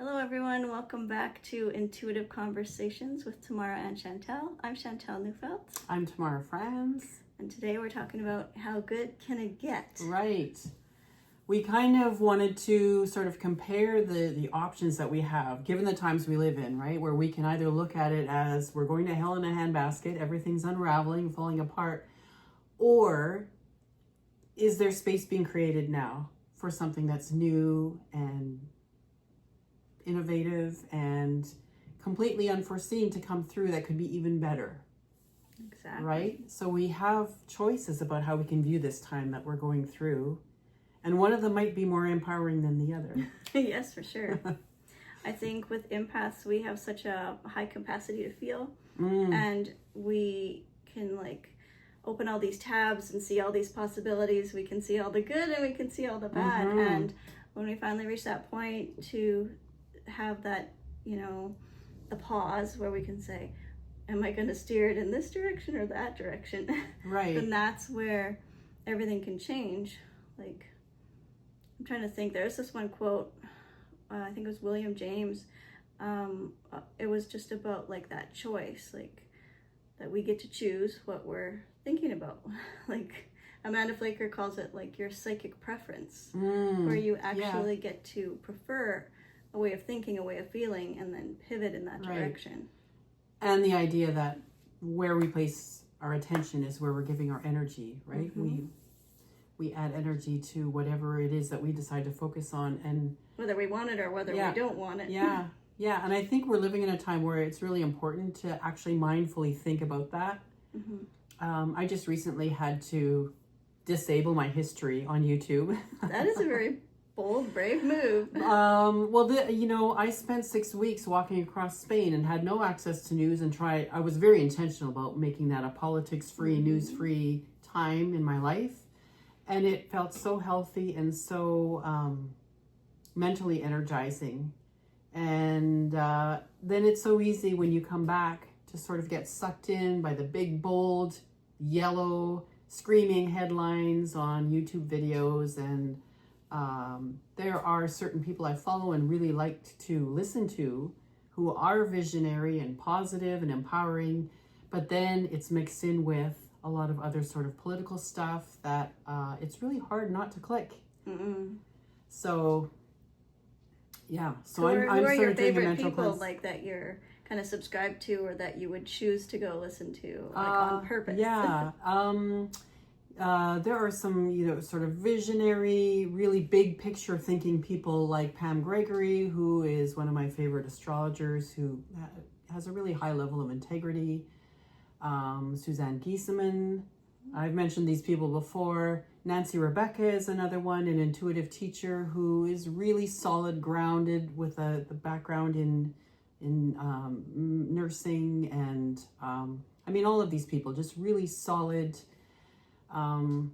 Hello everyone, welcome back to Intuitive Conversations with Tamara and Chantel. I'm Chantel Neufeld. I'm Tamara Franz. And today we're talking about how good can it get? Right. We kind of wanted to sort of compare the options that we have, given the times we live in, right? Where we can either look at it as we're going to hell in a handbasket, everything's unraveling, falling apart, or is there space being created now for something that's new and innovative and completely unforeseen to come through that could be even better? Exactly. Right? So we have choices about how we can view this time that we're going through. And one of them might be more empowering than the other. Yes, for sure. I think with empaths, we have such a high capacity to feel. And we can open all these tabs and see all these possibilities. We can see all the good and we can see all the bad. And when we finally reach that point to have that, the pause where we can say, am I going to steer it in this direction or that direction? Right. Then that's where everything can change. I'm trying to think. There's this one quote, I think it was William James. It was just about that choice, that we get to choose what we're thinking about. Amanda Flaker calls it your psychic preference, where you actually get to prefer a way of thinking, a way of feeling, and then pivot in that direction. And the idea that where we place our attention is where we're giving our energy, right? We add energy to whatever it is that we decide to focus on, and whether we want it or whether we don't want it. Yeah. And I think we're living in a time where it's really important to actually mindfully think about that. I just recently had to disable my history on YouTube. That is a very bold, brave move. I spent 6 weeks walking across Spain and had no access to news, and I was very intentional about making that a politics-free, news-free time in my life. And it felt so healthy and so mentally energizing. And then it's so easy when you come back to sort of get sucked in by the big, bold, yellow, screaming headlines on YouTube videos. And there are certain people I follow and really like to listen to who are visionary and positive and empowering, but then it's mixed in with a lot of other sort of political stuff that it's really hard not to click. So I'm who are your favorite people cleanse. that you're kind of subscribed to, or that you would choose to go listen to on purpose? There are some, sort of visionary, really big picture thinking people like Pam Gregory, who is one of my favorite astrologers, who has a really high level of integrity. Suzanne Giesemann, I've mentioned these people before. Nancy Rebecca is another one, an intuitive teacher who is really solid, grounded with the background in nursing, and all of these people just really solid. And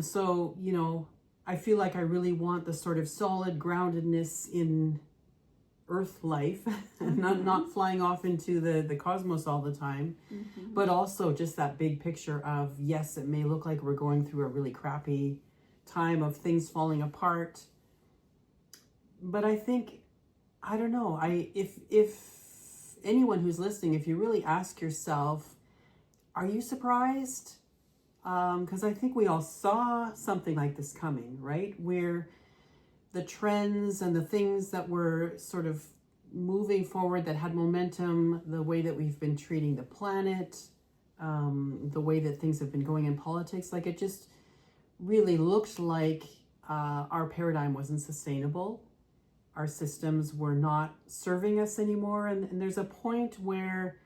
so I feel like I really want the sort of solid groundedness in Earth life, not flying off into the cosmos all the time, but also just that big picture of, yes, it may look like we're going through a really crappy time of things falling apart, but I think, I don't know, if anyone who's listening, if you really ask yourself, are you surprised? Because I think we all saw something like this coming, right? Where the trends and the things that were sort of moving forward that had momentum, the way that we've been treating the planet, the way that things have been going in politics, it just really looked like our paradigm wasn't sustainable. Our systems were not serving us anymore. And there's a point where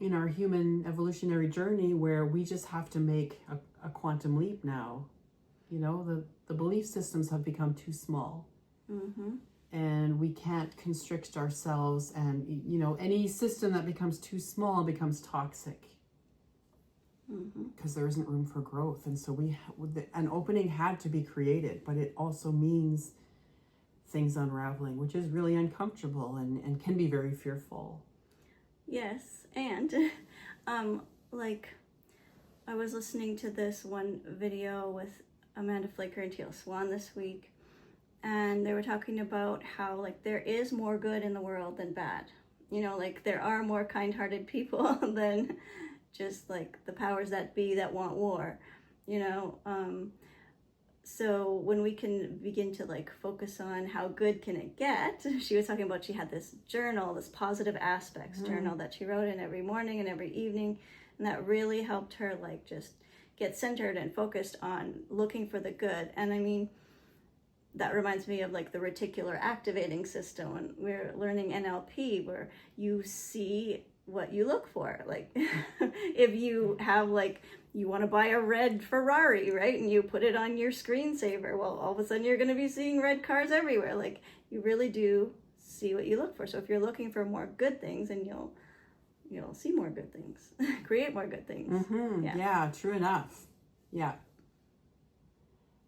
in our human evolutionary journey where we just have to make a quantum leap now. The belief systems have become too small, and we can't constrict ourselves, and any system that becomes too small becomes toxic, because there isn't room for growth. And so an opening had to be created, but it also means things unraveling, which is really uncomfortable and can be very fearful. Yes, and I was listening to this one video with Amanda Flaker and Teal Swan this week, and they were talking about how like there is more good in the world than bad. You know, like there are more kind-hearted people than just like the powers that be that want war, you know. So when we can begin to like focus on how good can it get, she was talking about, she had this journal, this positive aspects journal that she wrote in every morning and every evening, and that really helped her like just get centered and focused on looking for the good. And I mean, that reminds me of like the reticular activating system when we're learning NLP, where you see what you look for. Like if you have like, you want to buy a red Ferrari, right? And you put it on your screensaver. Well, all of a sudden you're going to be seeing red cars everywhere. Like you really do see what you look for. So if you're looking for more good things, and you'll see more good things, create more good things. Yeah, true enough. Yeah.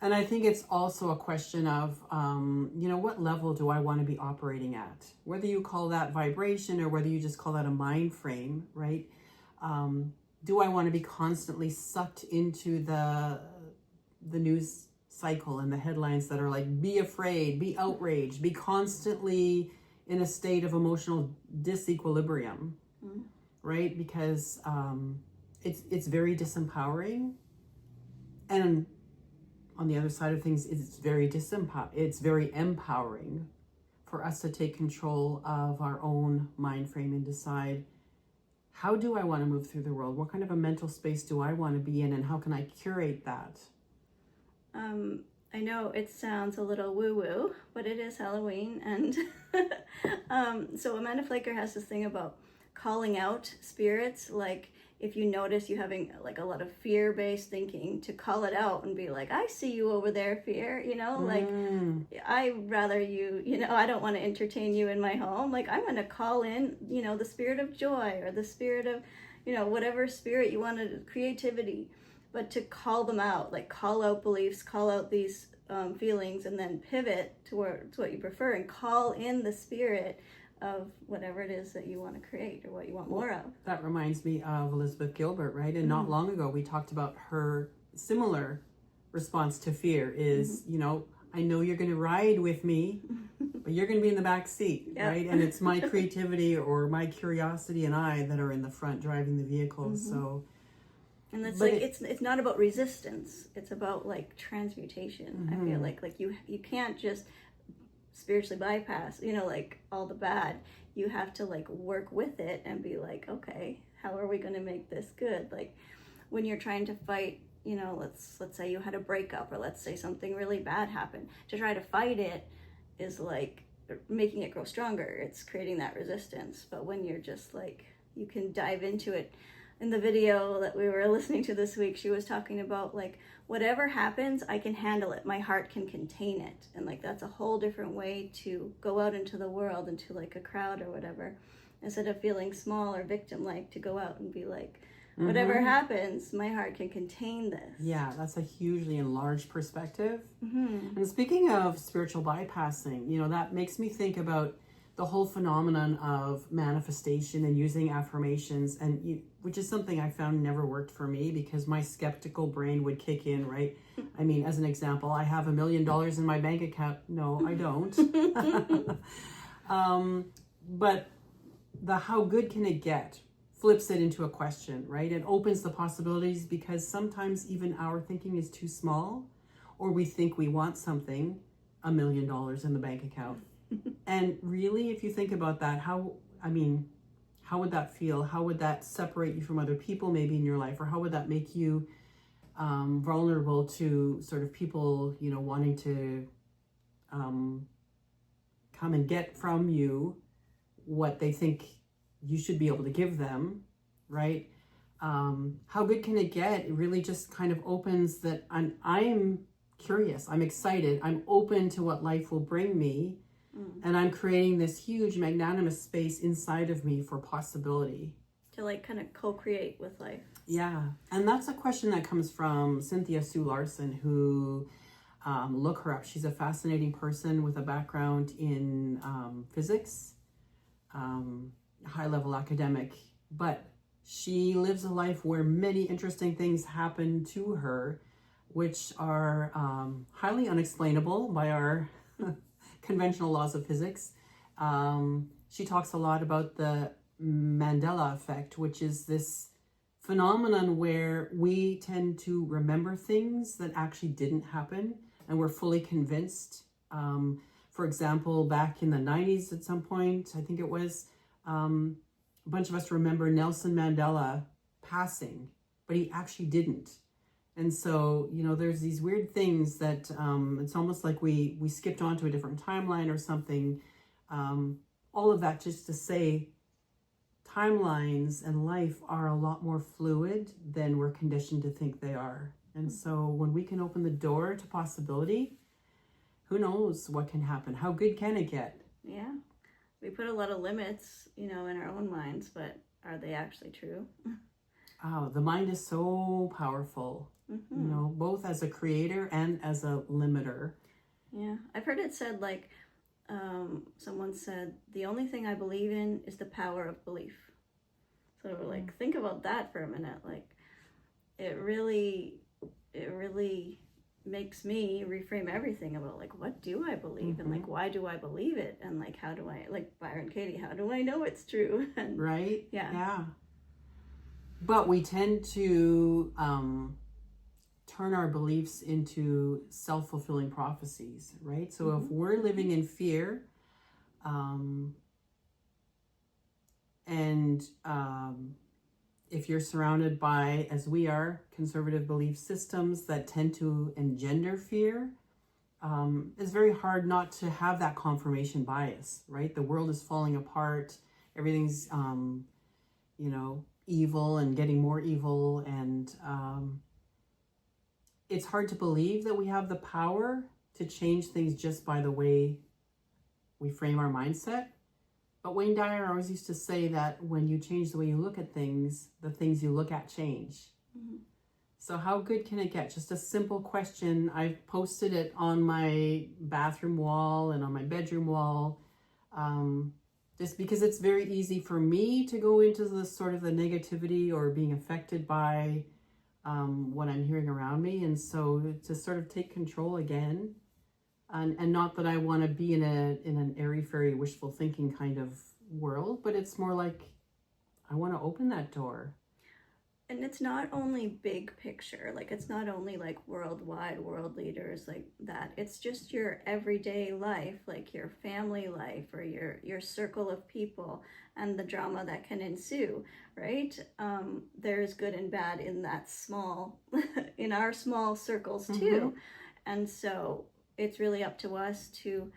And I think it's also a question of, what level do I want to be operating at? Whether you call that vibration or whether you just call that a mind frame, right? Do I want to be constantly sucked into the news cycle and the headlines that are like, be afraid, be outraged, be constantly in a state of emotional disequilibrium, right? Because it's very disempowering. And on the other side of things, it's very empowering for us to take control of our own mind frame and decide, how do I want to move through the world? What kind of a mental space do I want to be in, and how can I curate that? I know it sounds a little woo-woo, but it is Halloween, and so Amanda Flaker has this thing about calling out spirits. Like if you notice you having like a lot of fear-based thinking, to call it out and be like, I see you over there, fear, like I rather I don't want to entertain you in my home. Like I'm going to call in, the spirit of joy, or the spirit of, whatever spirit you wanted, creativity, but to call them out, like call out beliefs, call out these feelings, and then pivot towards what you prefer and call in the spirit of whatever it is that you want to create or what you want more of. That reminds me of Elizabeth Gilbert, right? And not long ago we talked about her similar response to fear is, I know you're going to ride with me, but you're going to be in the back seat, right? And it's my creativity or my curiosity and I that are in the front driving the vehicle. So, and it's like it's not about resistance; it's about like transmutation. I feel like you can't just spiritually bypass, like all the bad. You have to like work with it and be like, okay, how are we going to make this good? Like when you're trying to fight, let's say you had a breakup, or let's say something really bad happened. To try to fight it is like making it grow stronger. It's creating that resistance. But when you're just like, you can dive into it. In the video that we were listening to this week, she was talking about like, whatever happens, I can handle it. My heart can contain it. And like, that's a whole different way to go out into the world, into like a crowd or whatever, instead of feeling small or victim-like, to go out and be like, whatever happens, my heart can contain this. Yeah, that's a hugely enlarged perspective. And speaking of spiritual bypassing, that makes me think about the whole phenomenon of manifestation and using affirmations, and which is something I found never worked for me, because my skeptical brain would kick in, right? I mean, as an example, I have $1 million in my bank account. No, I don't. But the how good can it get flips it into a question, right? It opens the possibilities, because sometimes even our thinking is too small, or we think we want something, $1 million in the bank account. And really, if you think about that, how would that feel? How would that separate you from other people maybe in your life? Or how would that make you vulnerable to sort of people, wanting to come and get from you what they think you should be able to give them, right? How good can it get? It really just kind of opens that I'm curious, I'm excited, I'm open to what life will bring me. And I'm creating this huge magnanimous space inside of me for possibility. To like kind of co-create with life. Yeah. And that's a question that comes from Cynthia Sue Larson, who, look her up. She's a fascinating person with a background in physics, high-level academic, but she lives a life where many interesting things happen to her, which are highly unexplainable by our conventional laws of physics. She talks a lot about the Mandela effect, which is this phenomenon where we tend to remember things that actually didn't happen, and we're fully convinced. For example, back in the 90s at some point, I think it was, a bunch of us remember Nelson Mandela passing, but he actually didn't. And so, there's these weird things that it's almost like we skipped onto a different timeline or something. All of that just to say timelines and life are a lot more fluid than we're conditioned to think they are. And so when we can open the door to possibility, who knows what can happen? How good can it get? Yeah. We put a lot of limits, in our own minds, but are they actually true? Oh, the mind is so powerful, both as a creator and as a limiter. Yeah. I've heard it said, like, someone said, the only thing I believe in is the power of belief. So, like, think about that for a minute. Like, it really makes me reframe everything about, like, what do I believe? And, like, why do I believe it? And, like, how do I, like Byron Katie, how do I know it's true? And, right? Yeah. But we tend to turn our beliefs into self-fulfilling prophecies, right? So if we're living in fear, if you're surrounded by, as we are, conservative belief systems that tend to engender fear, it's very hard not to have that confirmation bias, right? The world is falling apart. Everything's, evil and getting more evil. And it's hard to believe that we have the power to change things just by the way we frame our mindset. But Wayne Dyer always used to say that when you change the way you look at things, the things you look at change. So how good can it get? Just a simple question. I've posted it on my bathroom wall and on my bedroom wall, just because it's very easy for me to go into the sort of the negativity or being affected by what I'm hearing around me. And so to sort of take control again. And not that I want to be in an airy-fairy wishful thinking kind of world, but it's more like I want to open that door. And it's not only big picture, like it's not only like worldwide world leaders like that. It's just your everyday life, like your family life or your circle of people and the drama that can ensue, right? There's good and bad in that small, in our small circles too. And so it's really up to us to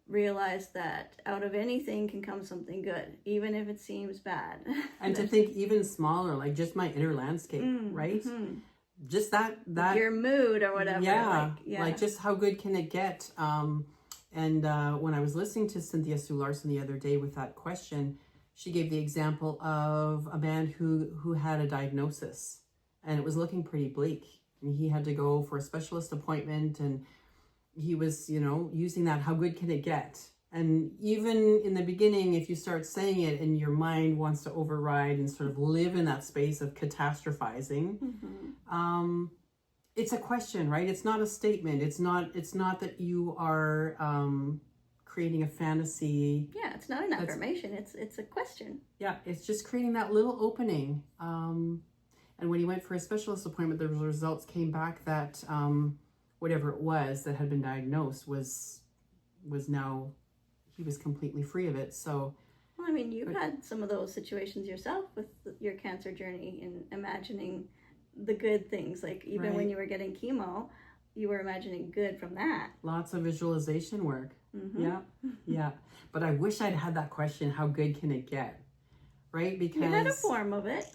realize that out of anything can come something good, even if it seems bad. And to think even smaller, like just my inner landscape, right? Just that your mood or whatever. Like just how good can it get? And when I was listening to Cynthia Sue Larson the other day with that question, she gave the example of a man who had a diagnosis and it was looking pretty bleak. I mean, he had to go for a specialist appointment and he was, using that, how good can it get? And even in the beginning, if you start saying it and your mind wants to override and sort of live in that space of catastrophizing, it's a question, right? It's not a statement. It's not that you are creating a fantasy. Yeah, it's not an affirmation. It's a question. Yeah, it's just creating that little opening. And when he went for a specialist appointment, the results came back that whatever it was that had been diagnosed was now, he was completely free of it. So, well, I mean, you've had some of those situations yourself with your cancer journey and imagining the good things. Like even when you were getting chemo, you were imagining good from that. Lots of visualization work. Yeah. But I wish I'd had that question, how good can it get? Right? Because you had a form of it.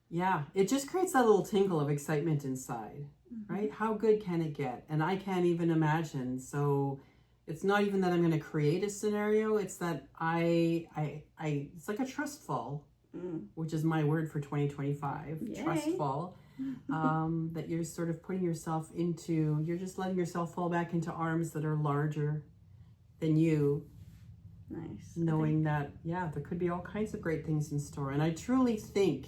Yeah, it just creates that little tinkle of excitement inside, right? How good can it get? And I can't even imagine. So it's not even that I'm going to create a scenario. It's that it's like a trust fall, which is my word for 2025. Yay. Trust fall. That you're sort of putting yourself into, you're just letting yourself fall back into arms that are larger than you. Nice. Knowing that, there could be all kinds of great things in store. And I truly think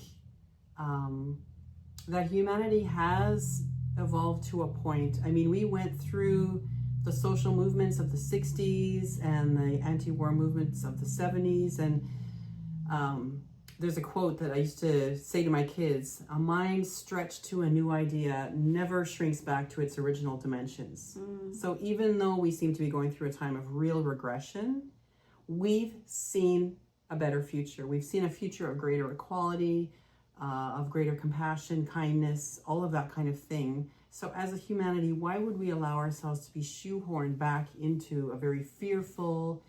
that humanity has evolved to a point. I mean, we went through the social movements of the 60s and the anti-war movements of the 70s. And there's a quote that I used to say to my kids: a mind stretched to a new idea never shrinks back to its original dimensions. So even though we seem to be going through a time of real regression, we've seen a better future. We've seen a future of greater equality, of greater compassion, kindness, all of that kind of thing. So as a humanity, why would we allow ourselves to be shoehorned back into a very fearful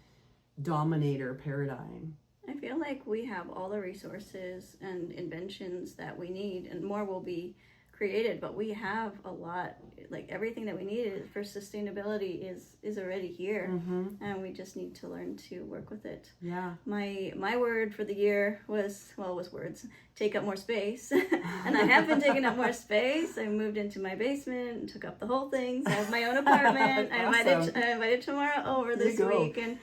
dominator paradigm? I feel like we have all the resources and inventions that we need, and more will be created, but we have a lot. Like everything that we need for sustainability is already here, and we just need to learn to work with it. Yeah. My word for the year was words. Take up more space. And I have been taking up more space. I moved into my basement and took up the whole thing. So I have my own apartment. Awesome. I invited Tamara over There you this go. week, and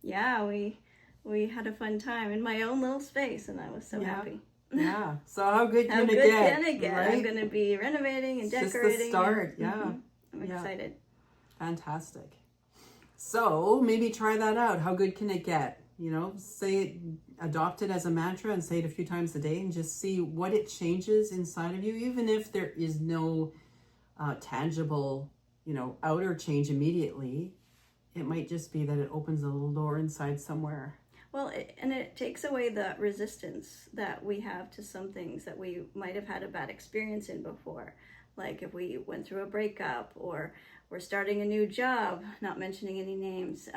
yeah, we had a fun time in my own little space, and I was so happy. Yeah. So how good How can good it get? can it get? Right? I'm going to be renovating and It's decorating. just the start. And, Yeah. I'm excited. Fantastic. So maybe try that out. How good can it get? You know, adopt it as a mantra and say it a few times a day and just see what it changes inside of you, even if there is no tangible, outer change immediately. It might just be that it opens a little door inside somewhere. Well, it takes away the resistance that we have to some things that we might have had a bad experience in before. Like if we went through a breakup or we're starting a new job, not mentioning any names,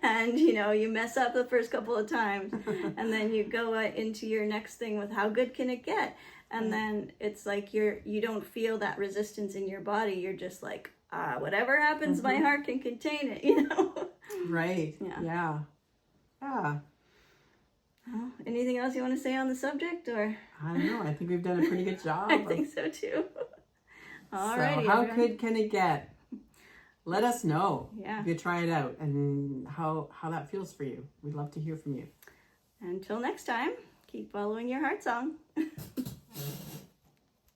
and you mess up the first couple of times, and then you go into your next thing with how good can it get, and then it's like you don't feel that resistance in your body. You're just like, whatever happens, my heart can contain it. Right. Yeah. Anything else you want to say on the subject, or? I don't know. I think we've done a pretty good job. I think so too. Alrighty. So how good can it get? Let us know if you try it out and how that feels for you. We'd love to hear from you. Until next time, keep following your heart song.